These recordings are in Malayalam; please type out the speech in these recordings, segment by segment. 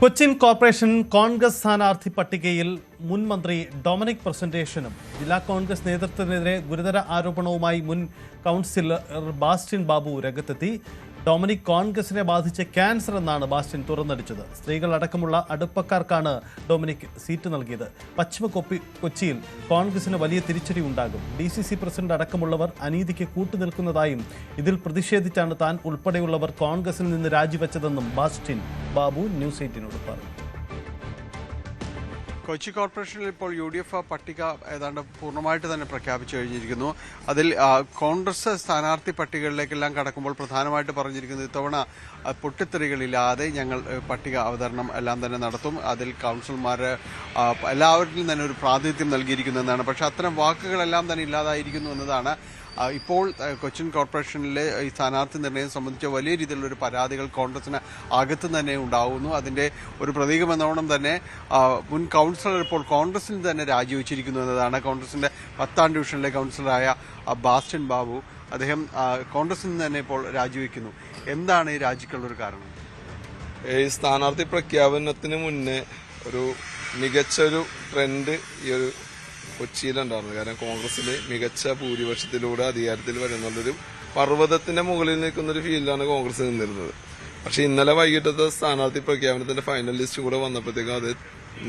കൊച്ചിൻ കോർപ്പറേഷൻ കോൺഗ്രസ് സ്ഥാനാർത്ഥി പട്ടികയിൽ മുൻ മന്ത്രി ഡൊമിനിക് പ്രസന്റേഷനും ജില്ലാ കോൺഗ്രസ് നേതൃത്വത്തിനെതിരെ ഗുരുതര ആരോപണവുമായി മുൻ കൗൺസിലർ ബാസ്റ്റിൻ ബാബു രംഗത്തെത്തി. ഡൊമിനിക് കോൺഗ്രസിനെ ബാധിച്ച ക്യാൻസർ എന്നാണ് ബാസ്റ്റിൻ തുറന്നടിച്ചത്. സ്ത്രീകളടക്കമുള്ള അടുപ്പക്കാർക്കാണ് ഡൊമിനിക് സീറ്റ് നൽകിയത്. പശ്ചിമ കൊച്ചിയിൽ കോൺഗ്രസിന് വലിയ തിരിച്ചടി ഉണ്ടാകും. DCC പ്രസിഡന്റ് അടക്കമുള്ളവർ അനീതിക്ക് കൂട്ടുനിൽക്കുന്നതായും ഇതിൽ പ്രതിഷേധിച്ചാണ് താൻ ഉൾപ്പെടെയുള്ളവർ കോൺഗ്രസിൽ നിന്ന് രാജിവെച്ചതെന്നും ബാസ്റ്റിൻ ബാബു ന്യൂസ് 18നോട് പറഞ്ഞു. കൊച്ചി കോർപ്പറേഷനിൽ ഇപ്പോൾ UDF പട്ടിക ഏതാണ്ട് പൂർണ്ണമായിട്ട് തന്നെ പ്രഖ്യാപിച്ചു കഴിഞ്ഞിരിക്കുന്നു. അതിൽ കോൺഗ്രസ് സ്ഥാനാർത്ഥി പട്ടികകളിലേക്കെല്ലാം കടക്കുമ്പോൾ പ്രധാനമായിട്ട് പറഞ്ഞിരിക്കുന്നത് ഇത്തവണ പൊട്ടിത്തെറികളില്ലാതെ ഞങ്ങൾ പട്ടിക അവതരണം എല്ലാം തന്നെ നടത്തും. അതിൽ കൗൺസിലർമാർ എല്ലാവരിലും തന്നെ ഒരു പ്രാതിനിധ്യം നൽകിയിരിക്കുന്നു എന്നാണ്. പക്ഷേ അത്തരം വാക്കുകളെല്ലാം തന്നെ ഇല്ലാതായിരിക്കുന്നു എന്നതാണ് ഇപ്പോൾ കൊച്ചിൻ കോർപ്പറേഷനിലെ ഈ സ്ഥാനാർത്ഥി നിർണയം സംബന്ധിച്ച വലിയ രീതിയിലുള്ളൊരു പരാതികൾ കോൺഗ്രസിന് അകത്ത് തന്നെ ഉണ്ടാകുന്നു. അതിൻ്റെ ഒരു പ്രതീകമെന്നോണം തന്നെ മുൻ കൗൺസിലർ ഇപ്പോൾ കോൺഗ്രസിൽ തന്നെ രാജിവെച്ചിരിക്കുന്നു എന്നതാണ്. കോൺഗ്രസിൻ്റെ 10ാം ഡിവിഷനിലെ കൗൺസിലറായ ബാസ്റ്റിൻ ബാബു അദ്ദേഹം കോൺഗ്രസിൽ നിന്ന് തന്നെ ഇപ്പോൾ രാജിവെക്കുന്നു. എന്താണ് ഈ രാജിക്കുള്ളൊരു കാരണം? ഈ സ്ഥാനാർത്ഥി പ്രഖ്യാപനത്തിന് മുന്നേ ഒരു മികച്ചൊരു ട്രെൻഡ് ഈ ഒരു കൊച്ചിയിലുണ്ടായിരുന്നു. കാരണം കോൺഗ്രസിൽ മികച്ച ഭൂരിപക്ഷത്തിലൂടെ അധികാരത്തിൽ വരുന്നുള്ളൊരു പർവ്വതത്തിന്റെ മുകളിൽ നിൽക്കുന്നൊരു ഫീൽഡിലാണ് കോൺഗ്രസ് നിന്നിരുന്നത്. പക്ഷെ ഇന്നലെ വൈകിട്ടത്തെ സ്ഥാനാർത്ഥി പ്രഖ്യാപനത്തിന്റെ ഫൈനൽ ലിസ്റ്റ് കൂടെ വന്നപ്പോഴത്തേക്കും അത്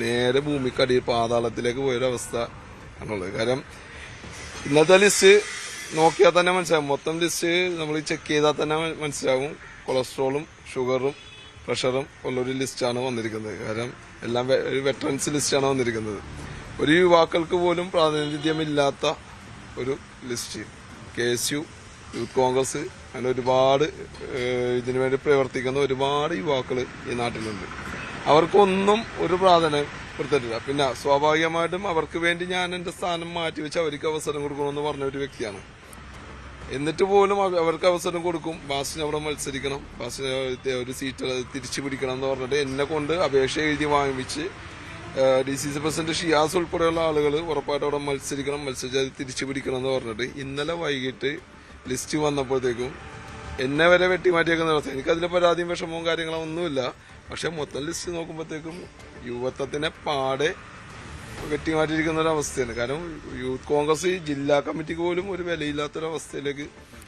നേരെ ഭൂമിക്കടിയിൽ പാതാളത്തിലേക്ക് പോയൊരവസ്ഥ ആണുള്ളത്. കാരണം ഇന്നത്തെ ലിസ്റ്റ് നോക്കിയാൽ തന്നെ മനസ്സിലാവും. മൊത്തം ലിസ്റ്റ് നമ്മൾ ചെക്ക് ചെയ്താൽ തന്നെ മനസ്സിലാവും. കൊളസ്ട്രോളും ഷുഗറും പ്രഷറും ഉള്ളൊരു ലിസ്റ്റാണ് വന്നിരിക്കുന്നത്. കാരണം എല്ലാം വെറ്ററൻസ് ലിസ്റ്റാണ് വന്നിരിക്കുന്നത്. ഒരു യുവാക്കൾക്ക് പോലും പ്രാതിനിധ്യമില്ലാത്ത ഒരു ലിസ്റ്റ്. KSU, യൂത്ത് കോൺഗ്രസ്, അങ്ങനെ ഒരുപാട് ഇതിനുവേണ്ടി പ്രവർത്തിക്കുന്ന ഒരുപാട് യുവാക്കൾ ഈ നാട്ടിലുണ്ട്. അവർക്കൊന്നും ഒരു പ്രാധാന്യം കൊടുത്തിട്ടില്ല. പിന്നെ സ്വാഭാവികമായിട്ടും അവർക്ക് വേണ്ടി ഞാൻ എൻ്റെ സ്ഥാനം മാറ്റിവെച്ച് അവർക്ക് അവസരം കൊടുക്കണമെന്ന് പറഞ്ഞ ഒരു വ്യക്തിയാണ്. എന്നിട്ട് പോലും അവർക്ക് അവസരം കൊടുക്കും. ബാസിന് അവിടെ മത്സരിക്കണം, ബാസിന് ഒരു സീറ്റ് തിരിച്ചു പിടിക്കണം എന്ന് പറഞ്ഞിട്ട് എന്നെ കൊണ്ട് അപേക്ഷ എഴുതി വാങ്ങിച്ച് DCC പ്രസിഡന്റ് ഷിയാസ് ഉൾപ്പെടെയുള്ള ആളുകൾ ഉറപ്പായിട്ട് അവിടെ മത്സരിച്ച് അത് തിരിച്ചു പിടിക്കണം എന്ന് പറഞ്ഞിട്ട് ഇന്നലെ വൈകിട്ട് ലിസ്റ്റ് വന്നപ്പോഴത്തേക്കും എന്നെ വരെ വെട്ടിമാറ്റിയേക്കുന്ന അവസ്ഥ. എനിക്കതിൽ പരാതിയും വിഷമവും കാര്യങ്ങളും ഒന്നുമില്ല. പക്ഷെ മൊത്തം ലിസ്റ്റ് നോക്കുമ്പോഴത്തേക്കും യുവത്വത്തിനെ പാടെ വെട്ടിമാറ്റിയിരിക്കുന്ന ഒരു അവസ്ഥയാണ്. കാരണം യൂത്ത് കോൺഗ്രസ് ജില്ലാ കമ്മിറ്റിക്ക് പോലും ഒരു വിലയില്ലാത്തൊരവസ്ഥയിലേക്ക്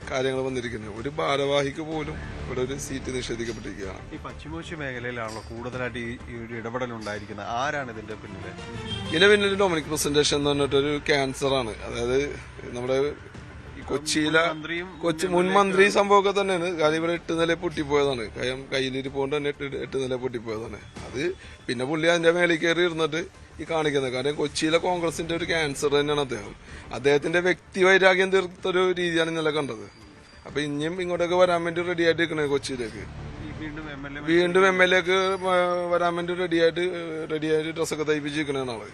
കാര്യങ്ങൾ വന്നിരിക്കുന്നത്. ഒരു ഭാരവാഹിക്ക് പോലും ഇവിടെ ഒരു സീറ്റ് നിഷേധിക്കപ്പെട്ടിരിക്കുകയാണ്. ഈ പശ്ചിമോച്ചി മേഖലയിലാണല്ലോ കൂടുതലായിട്ട് ഈ ഒരു ഇടപെടൽ ഉണ്ടായിരിക്കുന്നത്. ആരാണ് ഇതിന്റെ പിന്നിൽ? ഇതിന്റെ പിന്നിൽ ഡൊമിനിക് പ്രസന്റേഷൻ എന്ന് പറഞ്ഞിട്ടൊരു ക്യാൻസറാണ്. അതായത് നമ്മുടെ കൊച്ചിയിലെ മുൻ മന്ത്രി സംഭവമൊക്കെ തന്നെയാണ്. കാര്യം ഇവിടെ 8 നില പൊട്ടിപ്പോയതാണ്. കാര്യം കയ്യിലിരിപ്പോണ്ട് തന്നെ 8 നില പൊട്ടിപ്പോയതാണ്. അത് പിന്നെ പുള്ളി അതിന്റെ മേളിൽ കയറി ഇരുന്നിട്ട് ഈ കാണിക്കുന്നത്. കാരണം കൊച്ചിയിലെ കോൺഗ്രസിന്റെ ഒരു ക്യാൻസർ തന്നെയാണ് അദ്ദേഹത്തിന്റെ വ്യക്തി വൈരാഗ്യം തീർത്തൊരു രീതിയാണ് ഇന്നലെ കണ്ടത്. അപ്പൊ ഇനിയും ഇങ്ങോട്ടേക്ക് വരാൻ വേണ്ടി റെഡി ആയിട്ട് നിൽക്കണേ. കൊച്ചിയിലേക്ക് വീണ്ടും MLA വരാൻ വേണ്ടി റെഡിയായിട്ട് ഡ്രസ്സൊക്കെ തയ്പ്പിച്ചിരിക്കണ ആള്.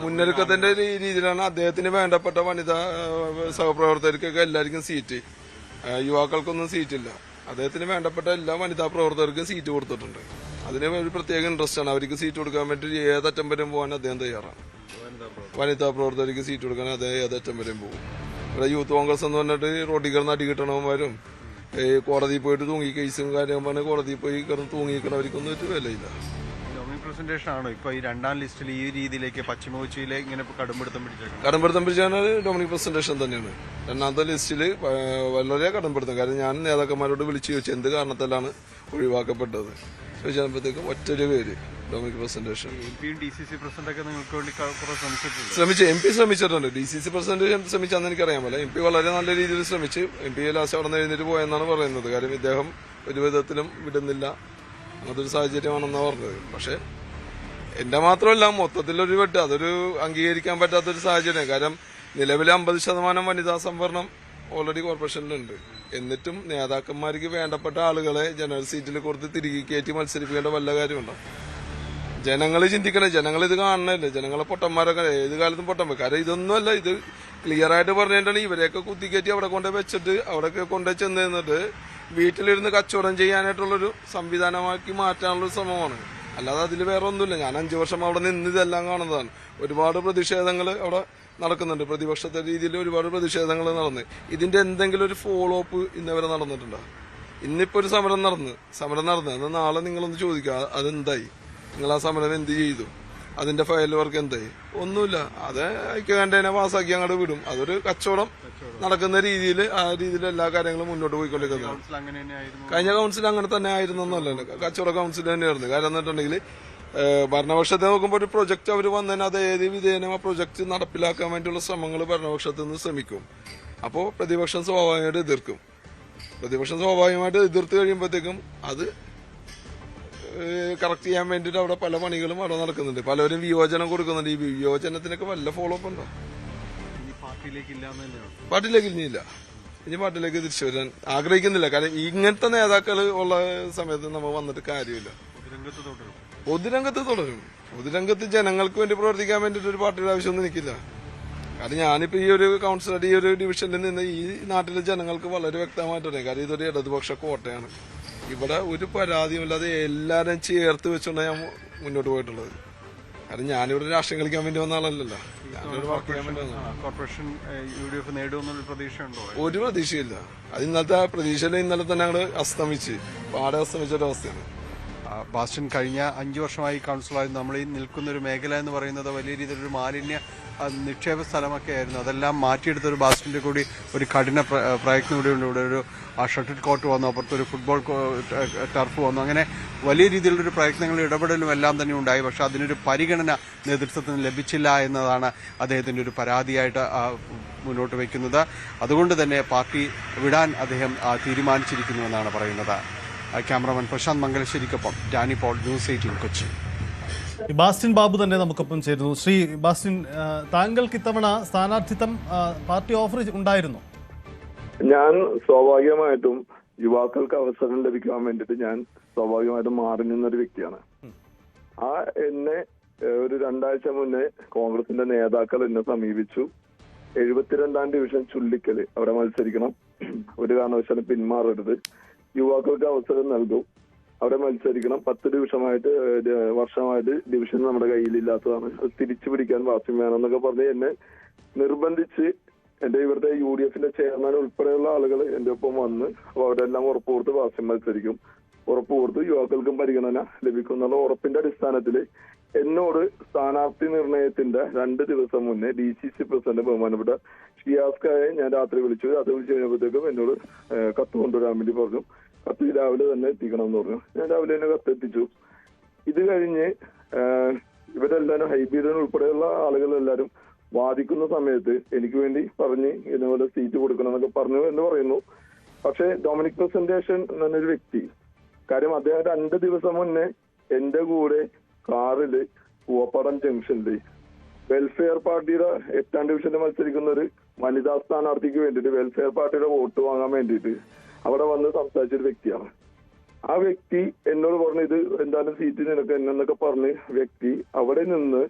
മുന്നൊരുക്കത്തിന്റെ രീതിയിലാണ് അദ്ദേഹത്തിന് വേണ്ടപ്പെട്ട വനിതാ സഹപ്രവർത്തകർക്കൊക്കെ എല്ലാവർക്കും സീറ്റ്. യുവാക്കൾക്കൊന്നും സീറ്റില്ല. അദ്ദേഹത്തിന് വേണ്ടപ്പെട്ട എല്ലാ വനിതാ പ്രവർത്തകർക്കും സീറ്റ് കൊടുത്തിട്ടുണ്ട്. അതിന് ഒരു പ്രത്യേക ഇൻട്രസ്റ്റ് ആണ്. അവർക്ക് സീറ്റ് കൊടുക്കാൻ വേണ്ടി ഏതറ്റം വരെയും പോകാൻ അദ്ദേഹം തയ്യാറാണ്. വനിതാ പ്രവർത്തകർക്ക് സീറ്റ് കൊടുക്കാൻ അദ്ദേഹം ഏതറ്റം വരെയും പോകും. ഇവിടെ യൂത്ത് കോൺഗ്രസ് എന്ന് പറഞ്ഞിട്ട് റോഡിൽ കിടന്ന് അടി കിട്ടണവന്മാരും കോടതിയിൽ പോയിട്ട് തൂങ്ങി കേസും കാര്യം പറഞ്ഞ് കോടതിയിൽ പോയി കിടന്ന് തൂങ്ങിക്കണവർക്കൊന്നും ഒരു വിലയില്ല. ആണോ ഇപ്പൊ ഈ 2ാം ലിസ്റ്റിൽ ഈ രീതിയിലേക്ക് പശ്ചിമ കൊച്ചിയിലെ ഇങ്ങനെ കടംപിടുത്തം പിടിച്ചാണ് ഡൊമിനിക് പ്രസന്റേഷൻ തന്നെയാണ് 2ാമത്തെ ലിസ്റ്റിൽ വളരെ കടംപിടുത്തം. കാരണം ഞാൻ നേതാക്കന്മാരോട് വിളിച്ചു ചോദിച്ചു എന്ത് കാരണത്തിലാണ് ഒഴിവാക്കപ്പെട്ടത് ചോദിച്ചപ്പോഴത്തേക്കും ഒറ്റൊരു പേര് ഡൊമിനിക് പ്രസന്റേഷൻ. DCC പ്രസിഡന്റൊക്കെ നിങ്ങൾക്ക് വേണ്ടി MP ശ്രമിച്ചിട്ടുണ്ട്. DCC പ്രസിഡന്റ് ശ്രമിച്ചാന്ന് എനിക്കറിയാൻ പോലെ. MP വളരെ നല്ല രീതിയിൽ ശ്രമിച്ച് MP ലാസ്റ്റ് അവിടെ നിന്ന് എഴുന്നേറ്റ് പോയെന്നാണ് പറയുന്നത്. കാര്യം ഇദ്ദേഹം ഒരു വിധത്തിലും വിടുന്നില്ല, അങ്ങനത്തെ ഒരു സാഹചര്യമാണെന്നാണ് പറഞ്ഞത്. പക്ഷെ എന്റെ മാത്രമല്ല മൊത്തത്തിലൊരു വെട്ട് അതൊരു അംഗീകരിക്കാൻ പറ്റാത്തൊരു സാഹചര്യം. കാരണം നിലവിലെ 50% വനിതാ സംവരണം ഓൾറെഡി കോർപ്പറേഷനിലുണ്ട്. എന്നിട്ടും നേതാക്കന്മാർക്ക് വേണ്ടപ്പെട്ട ആളുകളെ ജനറൽ സീറ്റിൽ കൊടുത്ത് തിരികെ കയറ്റി മത്സരിപ്പിക്കേണ്ട വല്ല കാര്യമുണ്ടോ? ജനങ്ങൾ ചിന്തിക്കണേ. ജനങ്ങൾ ഇത് കാണണല്ലേ. ജനങ്ങളെ പൊട്ടന്മാരൊക്കെ ഏത് കാലത്തും പൊട്ടന്മാർ. കാരണം ഇതൊന്നുമല്ല, ഇത് ക്ലിയർ ആയിട്ട് പറഞ്ഞിട്ടാണ് ഇവരെയൊക്കെ കുത്തിക്കയറ്റി അവിടെ കൊണ്ടു വെച്ചിട്ട് അവിടെ കൊണ്ടു ചെന്ന് നിന്നിട്ട് വീട്ടിലിരുന്ന് കച്ചവടം ചെയ്യാനായിട്ടുള്ളൊരു സംവിധാനമാക്കി മാറ്റാനുള്ളൊരു ശ്രമമാണ്. അല്ലാതെ അതിൽ വേറെ ഒന്നുമില്ല. ഞാൻ 5 വർഷം അവിടെ നിന്ന് ഇതെല്ലാം കാണുന്നതാണ്. ഒരുപാട് പ്രതിഷേധങ്ങൾ അവിടെ നടക്കുന്നുണ്ട്. പ്രതിപക്ഷത്തെ രീതിയിൽ ഒരുപാട് പ്രതിഷേധങ്ങൾ നടന്ന് ഇതിന്റെ എന്തെങ്കിലും ഒരു ഫോളോ അപ്പ് ഇന്നവരെ നടന്നിട്ടുണ്ടോ? ഇന്നിപ്പോ ഒരു സമരം നടന്നു അത് നാളെ നിങ്ങളൊന്ന് ചോദിക്കുക അതെന്തായി, നിങ്ങൾ ആ സമരം എന്ത് ചെയ്തു, അതിന്റെ ഫയൽ വർക്ക് എന്തായി, ഒന്നുമില്ല. അത് ഐക്യകണ്ഠേന പാസ്സാക്കി അങ്ങോട്ട് വിടും. അതൊരു കച്ചവടം നടക്കുന്ന രീതിയിൽ ആ രീതിയിൽ എല്ലാ കാര്യങ്ങളും മുന്നോട്ട് പോയിക്കൊണ്ടിരിക്കുന്നത്. കഴിഞ്ഞ കൗൺസിൽ അങ്ങനെ തന്നെ ആയിരുന്നല്ലോ, കച്ചവട കൗൺസിൽ തന്നെയായിരുന്നു. കാരണം എന്നിട്ടുണ്ടെങ്കിൽ ഭരണപക്ഷത്തെ നോക്കുമ്പോൾ ഒരു പ്രൊജക്ട് അവർ വന്നതിന് അത് ഏത് വിധേയനും ആ പ്രൊജക്ട് നടപ്പിലാക്കാൻ വേണ്ടിയുള്ള ശ്രമങ്ങൾ ഭരണപക്ഷത്ത് നിന്ന് ശ്രമിക്കും. അപ്പോൾ പ്രതിപക്ഷം സ്വാഭാവികമായിട്ട് എതിർക്കും. എതിർത്ത് കഴിയുമ്പോഴത്തേക്കും അത് കറക്റ്റ് ചെയ്യാൻ വേണ്ടിയിട്ട് അവിടെ പല പണികളും അവിടെ നടക്കുന്നുണ്ട്. പലരും വിയോജനം കൊടുക്കുന്നുണ്ട്. ഈ വിയോജനത്തിനൊക്കെ വല്ല ഫോളോ അപ്പ് ഉണ്ടോ? പാർട്ടിയിലേക്ക് ഇനി പാർട്ടിയിലേക്ക് തിരിച്ചു വരാൻ ആഗ്രഹിക്കുന്നില്ല. കാരണം ഇങ്ങനത്തെ നേതാക്കൾ ഉള്ള സമയത്ത് നമ്മൾ വന്നിട്ട് കാര്യമില്ല. പൊതുരംഗത്ത് ജനങ്ങൾക്ക് വേണ്ടി പ്രവർത്തിക്കാൻ വേണ്ടിയിട്ട് ഒരു പാർട്ടിയുടെ ആവശ്യമൊന്നും എനിക്കില്ല. കാരണം ഞാനിപ്പോ ഈ ഒരു കൗൺസിലർ ഈ ഒരു ഡിവിഷനിൽ നിന്ന് ഈ നാട്ടിലെ ജനങ്ങൾക്ക് വളരെ വ്യക്തമായിട്ട് അറിയാം. കാരണം ഇതൊരു ഇടതുപക്ഷ കോട്ടയാണ്. ഇവിടെ ഒരു പരാതിയുമില്ലാതെ എല്ലാവരും ചേർത്ത് വെച്ചുകൊണ്ടാണ് ഞാൻ മുന്നോട്ട് പോയിട്ടുള്ളത്. കാരണം ഞാനിവിടെ രാഷ്ട്രീയം കളിക്കാൻ വേണ്ടി വന്ന ആളല്ലല്ലോ, ഞാനിവിടെ വർക്ക് ചെയ്യാൻ വേണ്ടി വന്ന. Corporation UDF നേടുമെന്നൊരു പ്രതീക്ഷയുണ്ടോ? ഒരു പ്രതീക്ഷയില്ല. അത് ഇന്നത്തെ പ്രതീക്ഷയിൽ ഇന്നലെ തന്നെ ഞങ്ങൾ പാടെ അസ്തമിച്ചൊരവസ്ഥയാണ്. ബാസ്റ്റിൻ കഴിഞ്ഞ 5 വർഷമായി കൗൺസിലറായിരുന്നു. നമ്മൾ ഈ നിൽക്കുന്ന ഒരു മേഖല എന്ന് പറയുന്നത് വലിയ രീതിയിലൊരു മാലിന്യ നിക്ഷേപ സ്ഥലമൊക്കെ ആയിരുന്നു. അതെല്ലാം മാറ്റിയെടുത്തൊരു ബാസ്റ്റിൻ്റെ കൂടി ഒരു കഠിന പ്രയത്നം കൂടി ഉണ്ട്. ഇവിടെ ഒരു ഷട്ടിൽ കോർട്ട് വന്നു, അപ്പുറത്തൊരു ഫുട്ബോൾ ടർഫ് വന്നു. അങ്ങനെ വലിയ രീതിയിലുള്ളൊരു പ്രയത്നങ്ങളും ഇടപെടലും എല്ലാം തന്നെ ഉണ്ടായി. പക്ഷെ അതിനൊരു പരിഗണന നേതൃത്വത്തിന് ലഭിച്ചില്ല എന്നതാണ് അദ്ദേഹത്തിൻ്റെ ഒരു പരാതിയായിട്ട് മുന്നോട്ട് വയ്ക്കുന്നത്. അതുകൊണ്ട് തന്നെ പാർട്ടി വിടാൻ അദ്ദേഹം തീരുമാനിച്ചിരിക്കുന്നുവെന്നാണ് പറയുന്നത്. ക്യാമറമാൻ പ്രശാന്ത് മംഗലശ്ശേരിക്കൊപ്പം ഡാനി പോൾ, ന്യൂസ് 18 കൊച്ചി. ബാസ്റ്റിൻ ബാബു തന്നെ നമുക്കൊപ്പം ചേരുന്നു. ശ്രീ ബാസ്റ്റിൻ, താങ്കൾക്ക് ഇത്തവണ സ്ഥാനാർത്ഥിത്വം പാർട്ടി ഓഫർ ഉണ്ടായിരുന്നു? ഞാൻ സ്വാഭാവികമായിട്ടും യുവാക്കൾക്ക് അവസരം ലഭിക്കാൻ വേണ്ടിയിട്ട് ഞാൻ സ്വാഭാവികമായിട്ടും മാറി നിന്നൊരു വ്യക്തിയാണ്. എന്നെ ഒരു 2 ആഴ്ച മുന്നേ കോൺഗ്രസിന്റെ നേതാക്കൾ എന്നെ സമീപിച്ചു. 72ാം ഡിവിഷൻ ചുള്ളിക്കല് അവിടെ മത്സരിക്കണം, ഒരു കാരണവശാലും പിന്മാറരുത്, യുവാക്കൾക്ക് അവസരം നൽകും, അവിടെ മത്സരിക്കണം, 10 വർഷമായിട്ട് ഡിവിഷൻ നമ്മുടെ കയ്യിലില്ലാത്തതാണ്, അത് തിരിച്ചു പിടിക്കാൻ വാസ്യം വേണമെന്നൊക്കെ പറഞ്ഞ് എന്നെ നിർബന്ധിച്ച് എന്റെ ഇവിടുത്തെ UDFന്റെ ചെയർമാൻ ഉൾപ്പെടെയുള്ള ആളുകൾ എന്റെ ഒപ്പം വന്ന് അപ്പൊ അവരെല്ലാം ഉറപ്പ് കൊടുത്ത് വാസ്യം മത്സരിക്കും, ഉറപ്പ് കൊടുത്ത് യുവാക്കൾക്കും പരിഗണന ലഭിക്കും എന്നുള്ള ഉറപ്പിന്റെ അടിസ്ഥാനത്തിൽ എന്നോട് സ്ഥാനാർത്ഥി നിർണയത്തിന്റെ 2 ദിവസം മുന്നേ DCC പ്രസിഡന്റ് ബഹുമാനപ്പെട്ട ഷിയാസ്കായെ ഞാൻ രാത്രി വിളിച്ചു. അത് വിളിച്ചു കഴിഞ്ഞപ്പോഴത്തേക്കും എന്നോട് കത്ത് കൊണ്ടുവരാൻ വേണ്ടി പറഞ്ഞു. കത്ത് രാവിലെ തന്നെ എത്തിക്കണം എന്ന് പറഞ്ഞു. ഞാൻ രാവിലെ തന്നെ കത്തെത്തിച്ചു. ഇത് കഴിഞ്ഞ് ഇവരെല്ലാരും ഹൈബീഡൻ ഉൾപ്പെടെയുള്ള ആളുകളെല്ലാരും വാദിക്കുന്ന സമയത്ത് എനിക്ക് വേണ്ടി പറഞ്ഞ് ഇതുപോലെ സീറ്റ് കൊടുക്കണം എന്നൊക്കെ പറഞ്ഞു എന്ന് പറയുന്നു. പക്ഷെ ഡൊമിനിക് പ്രസന്റേഷൻ എന്നൊരു വ്യക്തി, കാര്യം അദ്ദേഹം 2 ദിവസം മുന്നേ എന്റെ കൂടെ കാറില് പൂവപ്പാടം ജംഗ്ഷനില് വെൽഫെയർ പാർട്ടിയുടെ 8ാം ഡിവിഷനിൽ മത്സരിക്കുന്ന ഒരു വനിതാ സ്ഥാനാർത്ഥിക്ക് വേണ്ടിയിട്ട് വെൽഫെയർ പാർട്ടിയുടെ വോട്ട് വാങ്ങാൻ വേണ്ടിയിട്ട് അവിടെ വന്ന് സംസാരിച്ചൊരു വ്യക്തിയാണ്. ആ വ്യക്തി എന്നോട് പറഞ്ഞു ഇത് എന്തായാലും സീറ്റ് നിനക്ക് എന്നൊക്കെ പറഞ്ഞ് വ്യക്തി അവിടെ നിന്ന്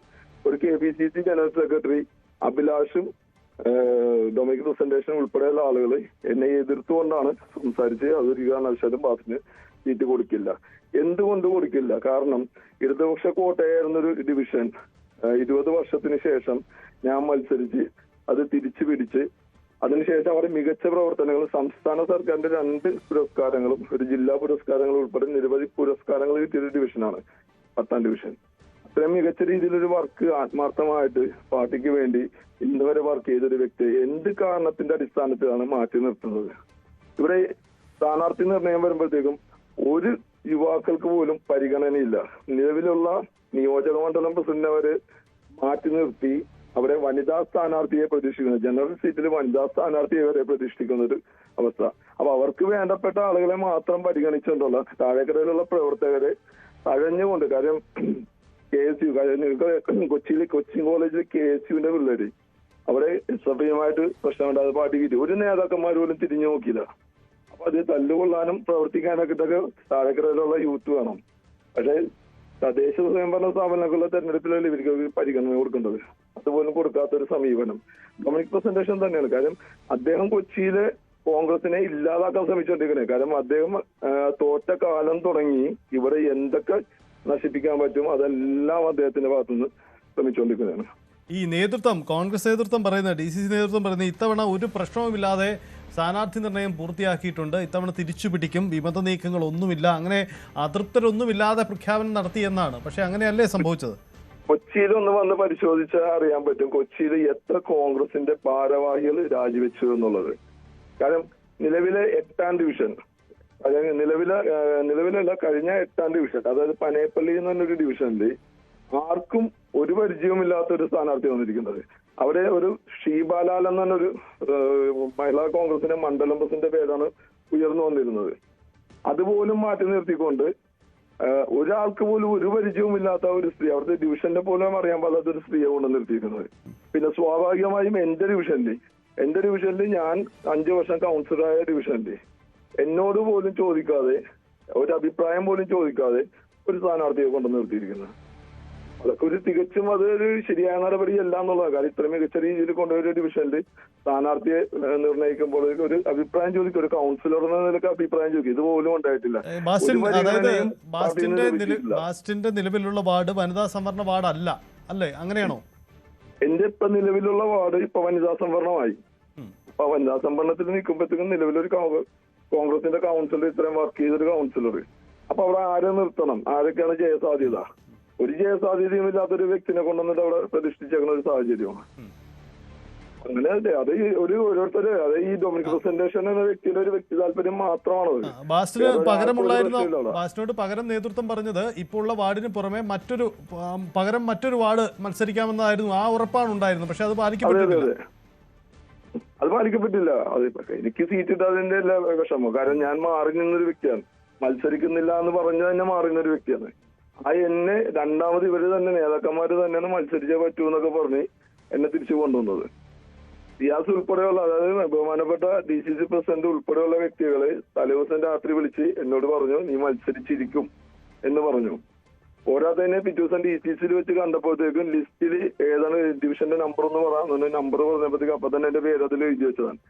ഒരു KPCC ജനറൽ സെക്രട്ടറി അഭിലാഷും ഡൊമിനിക് പ്രസന്റേഷൻ ഉൾപ്പെടെയുള്ള ആളുകൾ എന്നെ എതിർത്തുകൊണ്ടാണ് സംസാരിച്ച് അതൊരു കാരണവശാലും ബാസിന് സീറ്റ് കൊടുക്കില്ല. എന്തുകൊണ്ട് കൊടുക്കില്ല? കാരണം ഇടതുപക്ഷ കോട്ടയായിരുന്നൊരു ഡിവിഷൻ 20 വർഷത്തിന് ശേഷം ഞാൻ മത്സരിച്ച് അത് തിരിച്ചു പിടിച്ച് അതിനുശേഷം അവിടെ മികച്ച പ്രവർത്തനങ്ങൾ സംസ്ഥാന സർക്കാരിന്റെ 2 പുരസ്കാരങ്ങളും ഒരു ജില്ലാ പുരസ്കാരങ്ങളും ഉൾപ്പെടെ നിരവധി പുരസ്കാരങ്ങൾ കിട്ടിയൊരു ഡിവിഷനാണ് 10ാം ഡിവിഷൻ. അത്രയും മികച്ച രീതിയിലൊരു വർക്ക് ആത്മാർത്ഥമായിട്ട് പാർട്ടിക്ക് വേണ്ടി ഇന്ന് വരെ വർക്ക് ചെയ്തൊരു വ്യക്തി എന്ത് കാരണത്തിന്റെ അടിസ്ഥാനത്തിലാണ് മാറ്റി നിർത്തുന്നത്? ഇവിടെ സ്ഥാനാർത്ഥി നിർണയം വരുമ്പോഴത്തേക്കും ഒരു യുവാക്കൾക്ക് പോലും പരിഗണനയില്ല. നിലവിലുള്ള നിയോജക മണ്ഡലം പ്രസിഡന്റ് അവര് മാറ്റി നിർത്തി അവിടെ വനിതാ സ്ഥാനാർത്ഥിയെ പ്രതീക്ഷിക്കുന്നു, ജനറൽ സീറ്റിൽ വനിതാ സ്ഥാനാർത്ഥിയെ വരെ പ്രതീക്ഷിക്കുന്ന ഒരു അവസ്ഥ. അപ്പൊ അവർക്ക് വേണ്ടപ്പെട്ട ആളുകളെ മാത്രം പരിഗണിച്ചുകൊണ്ടുള്ള താഴേക്കരയിലുള്ള പ്രവർത്തകരെ തഴഞ്ഞുകൊണ്ട്, കാര്യം KSU കൊച്ചിൻ കോളേജിൽ KSUവിന്റെ പിള്ളേര് അവിടെ SFIയുമായിട്ട് പ്രശ്നമുണ്ടായത് പാർട്ടി കിട്ടി, ഒരു നേതാക്കന്മാർ പോലും തിരിഞ്ഞു നോക്കിയില്ല. അപ്പൊ അത് തല്ലുകൊള്ളാനും പ്രവർത്തിക്കാനൊക്കെ താഴേക്കരയിലുള്ള യൂത്ത് വേണം. പക്ഷെ തദ്ദേശ സ്വയംഭരണ സ്ഥാപനങ്ങളുടെ തെരഞ്ഞെടുപ്പിലല്ലേ ഇവർക്ക് പരിഗണന കൊടുക്കേണ്ടത്, അതുപോലും കൊടുക്കാത്തൊരു സമീപനം ഡൊമിനിക് പ്രസന്റേഷൻ തന്നെയാണ്. കാര്യം അദ്ദേഹം കൊച്ചിയിലെ കോൺഗ്രസിനെ ഇല്ലാതാക്കാൻ ശ്രമിച്ചുകൊണ്ടിരിക്കുന്നത്. കാരണം അദ്ദേഹം തോറ്റ കാലം തുടങ്ങി ഇവിടെ എന്തൊക്കെ നശിപ്പിക്കാൻ പറ്റും അതെല്ലാം അദ്ദേഹത്തിന്റെ ഭാഗത്തുനിന്ന് ശ്രമിച്ചുകൊണ്ടിരിക്കുന്നതാണ്. ഈ നേതൃത്വം, കോൺഗ്രസ് നേതൃത്വം പറയുന്നത്, DCC നേതൃത്വം പറയുന്നത് ഇത്തവണ ഒരു പ്രശ്നവുമില്ലാതെ സ്ഥാനാർത്ഥി നിർണയം പൂർത്തിയാക്കിയിട്ടുണ്ട്, ഇത്തവണ തിരിച്ചു പിടിക്കും, വിമത നീക്കങ്ങളൊന്നുമില്ല, അങ്ങനെ അതൃപ്തരൊന്നുമില്ലാതെ പ്രഖ്യാപനം നടത്തിയെന്നാണ്. പക്ഷെ അങ്ങനെയല്ലേ സംഭവിച്ചത്? കൊച്ചിയിൽ ഒന്ന് വന്ന് പരിശോധിച്ചാൽ അറിയാൻ പറ്റും കൊച്ചിയിൽ എത്ര കോൺഗ്രസിന്റെ ഭാരവാഹികൾ രാജിവെച്ചു എന്നുള്ളത്. കാരണം നിലവിലെ 8ാം ഡിവിഷൻ, അതായത് നിലവിലല്ല കഴിഞ്ഞ 8ാം ഡിവിഷൻ, അതായത് പനയപ്പള്ളി എന്ന് പറഞ്ഞൊരു ഡിവിഷനിൽ ആർക്കും ഒരു പരിചയവുമില്ലാത്ത ഒരു സ്ഥാനാർത്ഥി വന്നിരിക്കുന്നത്. അവിടെ ഒരു ഷീബാലാൽ എന്ന പറഞ്ഞൊരു മഹിളാ കോൺഗ്രസിന്റെ മണ്ഡലം പ്രസിഡന്റ് പേരാണ് ഉയർന്നു വന്നിരുന്നത്. അതുപോലും മാറ്റി നിർത്തിക്കൊണ്ട് ഒരാൾക്ക് പോലും ഒരു പരിചയവുമില്ലാത്ത ഒരു സ്ത്രീ, അവിടുത്തെ ഡിവിഷന്റെ പോലും അറിയാൻ പാടാത്ത ഒരു സ്ത്രീയെ കൊണ്ട് നിർത്തിയിരിക്കുന്നത്. പിന്നെ സ്വാഭാവികമായും എന്റെ ഡിവിഷനിൽ ഞാൻ 5 വർഷം കൗൺസിലറായ ഡിവിഷനിൽ എന്നോട് പോലും ചോദിക്കാതെ, ഒരു അഭിപ്രായം പോലും ചോദിക്കാതെ ഒരു സ്ഥാനാർത്ഥിയെ കൊണ്ട് നിർത്തിയിരിക്കുന്നത്. അതൊക്കെ ഒരു തികച്ചും അതൊരു ശരിയായ നടപടിയല്ല എന്നുള്ളതാണ്. കാരണം ഇത്ര മികച്ച രീതിയിൽ കൊണ്ടുപോയ ഡിവിഷനിൽ സ്ഥാനാർത്ഥിയെ നിർണ്ണയിക്കുമ്പോൾ ഒരു അഭിപ്രായം ചോദിക്കും, ഒരു കൗൺസിലർ എന്ന നിലയ്ക്ക് അഭിപ്രായം ചോദിക്കും. ഇതുപോലും ഉണ്ടായിട്ടില്ല. ബാസ്റ്റിന്റെ നിലവിലുള്ള വാർഡ് വനിതാ സംവരണ വാർഡ് അല്ല അല്ലേ? അങ്ങനെയാണോ? എന്റെ ഇപ്പൊ നിലവിലുള്ള വാർഡ് ഇപ്പൊ വനിതാ സംവരണമായി. അപ്പൊ വനിതാ സംവരണത്തിൽ നിൽക്കുമ്പോഴത്തേക്കും നിലവിലൊരു കോൺഗ്രസിന്റെ കൗൺസിലർ, ഇത്രയും വർക്ക് ചെയ്തൊരു കൗൺസിലർ, അപ്പൊ അവിടെ ആരെ നിർത്തണം? ആരൊക്കെയാണ് ജയസാധ്യത? ഒരു ജയസാധ്യതയും ഇല്ലാത്തൊരു വ്യക്തിനെ കൊണ്ടുവന്നിട്ട് അവിടെ പ്രതിഷ്ഠിച്ചേക്കുന്ന ഒരു സാഹചര്യമാണ്. അങ്ങനെ അത് ഓരോരുത്തര്, അത് ഈ ഡൊമിനിക് പ്രസന്റേഷൻ എന്ന വ്യക്തിയുടെ ഒരു വ്യക്തി താല്പര്യം മാത്രമാണത്. ബാസ്റ്റിനോട് പകരം നേതൃത്വം പറഞ്ഞത് ഇപ്പോൾ ഉള്ള വാർഡിന് പുറമെ മറ്റൊരു വാർഡ് മത്സരിക്കാമെന്നായിരുന്നു. ആ ഉറപ്പാണ് ഉണ്ടായിരുന്നത്. പക്ഷെ അത് പാലിക്കപ്പെട്ടില്ല. അത് പാലിക്കപ്പെട്ടില്ല. എനിക്ക് സീറ്റ് ഇട്ടതിന്റെ എല്ലാ വിഷമം. കാരണം ഞാൻ മാറി നിന്നൊരു വ്യക്തിയാണ്, മത്സരിക്കുന്നില്ല എന്ന് പറഞ്ഞ തന്നെ മാറി നിന്നൊരു വ്യക്തിയാണ്. എന്നെ രണ്ടാമത് ഇവര് തന്നെ, നേതാക്കന്മാര് തന്നെയാണ് മത്സരിച്ചേ പറ്റൂ എന്നൊക്കെ പറഞ്ഞ് എന്നെ തിരിച്ചു കൊണ്ടുവന്നത്. റിയാസ് ഉൾപ്പെടെയുള്ള, അതായത് ബഹുമാനപ്പെട്ട DCC പ്രസിഡന്റ് ഉൾപ്പെടെയുള്ള വ്യക്തികളെ തലേദിവസം രാത്രി വിളിച്ച് എന്നോട് പറഞ്ഞു നീ മത്സരിച്ചിരിക്കും എന്ന് പറഞ്ഞു. പോരാത്തതിനെ പിറ്റേ ദിവസം DCCയിൽ വെച്ച് കണ്ടപ്പോഴത്തേക്കും ലിസ്റ്റിൽ ഏതാണ് ഡിവിഷന്റെ നമ്പർ എന്ന് പറയാൻ നമ്പർ പറഞ്ഞപ്പോഴത്തേക്കും അപ്പൊ തന്നെ എന്റെ പേര് അതിൽ എഴുതി വെച്ചതാണ്.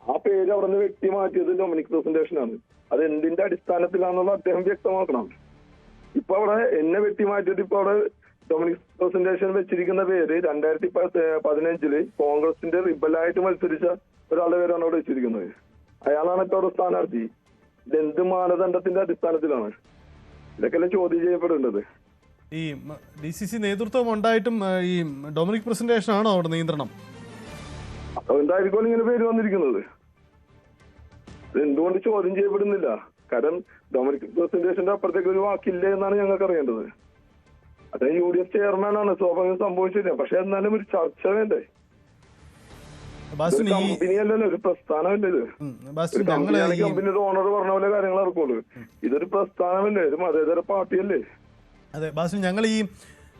ആ പേര് അവിടെ നിന്ന് വ്യക്തി മാറ്റിയത് ഡൊമിനിക് പ്രസന്റേഷനാണ്. അത് എന്തിന്റെ അടിസ്ഥാനത്തിലാണെന്നുള്ള അദ്ദേഹം വ്യക്തമാക്കണം. ഇപ്പൊ അവിടെ എന്നെ വെട്ടി മാറ്റിയിട്ട് ഇപ്പൊ അവിടെ ഡൊമിനിക് പ്രസന്റേഷൻ വെച്ചിരിക്കുന്ന പേര് 2015 കോൺഗ്രസിന്റെ റിബലായിട്ട് മത്സരിച്ച ഒരാളുടെ പേരാണ് അവിടെ വെച്ചിരിക്കുന്നത്. അയാളാണ് ഇപ്പൊ അവിടെ സ്ഥാനാർത്ഥി. ഇതെന്ത് മാനദണ്ഡത്തിന്റെ അടിസ്ഥാനത്തിലാണ്? ഇതൊക്കെയല്ലേ ചോദ്യം ചെയ്യപ്പെടേണ്ടത്. ഈ DCC നേതൃത്വം ഉണ്ടായിട്ടും ഈ ഡൊമിനിക് പ്രസന്റേഷൻ ആണോ അവിടെ നിയന്ത്രണം? എന്തായിരിക്കും ഇങ്ങനെ പേര് വന്നിരിക്കുന്നത്? എന്തുകൊണ്ട് ചോദ്യം ചെയ്യപ്പെടുന്നില്ല? കാരണം ഡൊമിനിക് പ്രസന്റേഷന്റെ അപ്പുറത്തേക്ക് ഒരു വാക്കില്ല എന്നാണ് ഞങ്ങൾക്ക് അറിയേണ്ടത്. അത് UDF ചെയർമാനാണ്, സ്വാഭാവികം സംഭവിച്ചില്ല. പക്ഷെ എന്നാലും ഒരു ചർച്ച വേണ്ടേ? കമ്പനിയല്ലല്ലോ, ഒരു പ്രസ്ഥാനമല്ലേ ഇത്. കമ്പനിയുടെ ഓണർ പറഞ്ഞ പോലെ കാര്യങ്ങൾ നടക്കുള്ളൂ. ഇതൊരു പ്രസ്ഥാനമല്ലേ, ഒരു മതേതര പാർട്ടിയല്ലേ? അതെ ബാസു, ഞങ്ങൾ ഈ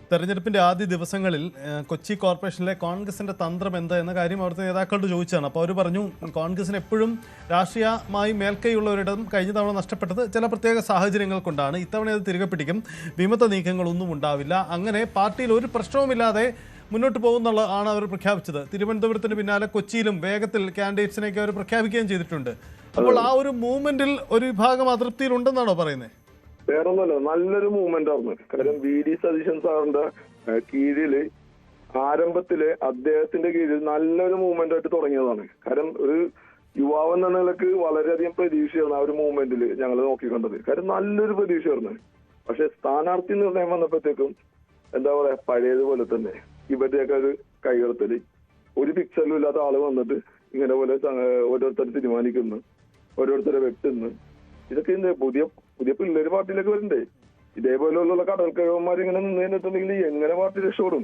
തെരഞ്ഞെടുപ്പിന്റെ ആദ്യ ദിവസങ്ങളിൽ കൊച്ചി കോർപ്പറേഷനിലെ കോൺഗ്രസിന്റെ തന്ത്രം എന്താ എന്ന കാര്യം അവിടുത്തെ നേതാക്കളോട് ചോദിച്ചാണ്. അപ്പോൾ അവർ പറഞ്ഞു കോൺഗ്രസിന് എപ്പോഴും രാഷ്ട്രീയമായി മേൽക്കൈയുള്ളവരിടം കഴിഞ്ഞ തവണ നഷ്ടപ്പെട്ടത് ചില പ്രത്യേക സാഹചര്യങ്ങൾ കൊണ്ടാണ്. ഇത്തവണ അത് തിരികെ പിടിക്കും, വിമത നീക്കങ്ങളൊന്നും ഉണ്ടാവില്ല, അങ്ങനെ പാർട്ടിയിൽ ഒരു പ്രശ്നവുമില്ലാതെ മുന്നോട്ട് പോകുന്നുള്ളതാണ് അവർ പ്രഖ്യാപിച്ചത്. തിരുവനന്തപുരത്തിന് പിന്നാലെ കൊച്ചിയിലും വേഗത്തിൽ കാൻഡിഡേറ്റ്സിനെയൊക്കെ അവർ പ്രഖ്യാപിക്കുകയും ചെയ്തിട്ടുണ്ട്. അപ്പോൾ ആ ഒരു മൂവ്മെന്റിൽ ഒരു വിഭാഗം അതൃപ്തിയിലുണ്ടെന്നാണോ പറയുന്നത്? വേറൊന്നുമല്ല, നല്ലൊരു മൂവ്മെന്റ് ആയിരുന്നു. കാര്യം VD സതീശൻ സാറിന്റെ കീഴില് ആരംഭത്തില് അദ്ദേഹത്തിന്റെ കീഴിൽ നല്ലൊരു മൂവ്മെന്റ് ആയിട്ട് തുടങ്ങിയതാണ്. കാരണം ഒരു യുവാവെന്ന നിലക്ക് വളരെയധികം പ്രതീക്ഷയാണ് ആ ഒരു മൂവ്മെന്റിൽ ഞങ്ങൾ നോക്കിക്കണ്ടത്. കാര്യം നല്ലൊരു പ്രതീക്ഷയായിരുന്നു. പക്ഷെ സ്ഥാനാർത്ഥി നിർണയം വന്നപ്പോഴത്തേക്കും എന്താ പറയാ, പഴയതുപോലെ തന്നെ ഇവരുടെയൊക്കെ ഒരു കൈകടത്തല്, ഒരു പിക്ചറിലും ഇല്ലാത്ത ആള് വന്നിട്ട് ഇങ്ങനെ പോലെ ഓരോരുത്തർ തീരുമാനിക്കുന്നു, ഓരോരുത്തരെ വെട്ടുന്നു. ഇതൊക്കെ പുതിയ പിള്ളേര് പാർട്ടിയിലേക്ക് വരണ്ടേ? ഇതേപോലെയുള്ള കടൽക്കഴവന്മാർ ഇങ്ങനെ നിന്നിട്ടുണ്ടെങ്കിൽ എങ്ങനെ പാർട്ടി രക്ഷപ്പെടും?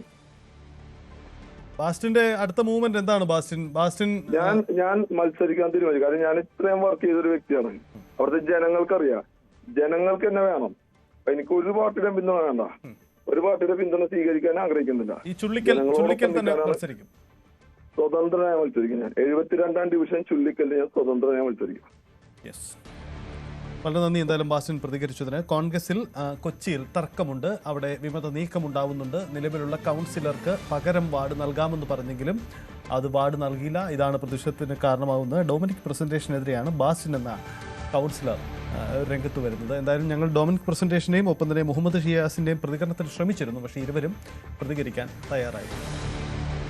ബാസ്റ്റിന്റെ അടുത്ത മൂവ്മെന്റ് എന്താണ്? ബാസ്റ്റിൻ ഞാൻ മത്സരിക്കാൻ തീരുമാനിച്ചു. കാരണം ഞാൻ ഇത്രയും വർക്ക് ചെയ്തൊരു വ്യക്തിയാണ്. അവിടുത്തെ ജനങ്ങൾക്കറിയാം, ജനങ്ങൾക്ക് എന്നെ വേണം. എനിക്ക് ഒരു പാർട്ടിയുടെ പിന്തുണ വേണ്ട, ഒരു പാർട്ടിയുടെ പിന്തുണ സ്വീകരിക്കാൻ ആഗ്രഹിക്കുന്നില്ല. സ്വതന്ത്രനായി മത്സരിക്കും. ഞാൻ 72ാം ഡിവിഷൻ ചുള്ളിക്കല്ല് ഞാൻ സ്വതന്ത്രനായി മത്സരിക്കും. വളരെ നന്ദി. എന്തായാലും ബാസ്റ്റിൻ പ്രതികരിച്ചതിന്. കോൺഗ്രസിൽ കൊച്ചിയിൽ തർക്കമുണ്ട്, അവിടെ വിമത നീക്കമുണ്ടാവുന്നുണ്ട്. നിലവിലുള്ള കൗൺസിലർക്ക് പകരം വാർഡ് നൽകാമെന്ന് പറഞ്ഞെങ്കിലും അത് വാർഡ് നൽകിയില്ല. ഇതാണ് പ്രതിഷേധത്തിന് കാരണമാകുന്നത്. ഡൊമിനിക് പ്രസന്റേഷനെതിരെയാണ് ബാസ്റ്റിൻ എന്ന കൗൺസിലർ രംഗത്ത് വരുന്നത്. എന്തായാലും ഞങ്ങൾ ഡൊമിനിക് പ്രസന്റേഷൻ്റെയും ഒപ്പം തന്നെ മുഹമ്മദ് ഷിയാസിൻ്റെയും പ്രതികരണത്തിന് ശ്രമിച്ചിരുന്നു. പക്ഷേ ഇരുവരും പ്രതികരിക്കാൻ തയ്യാറായില്ല.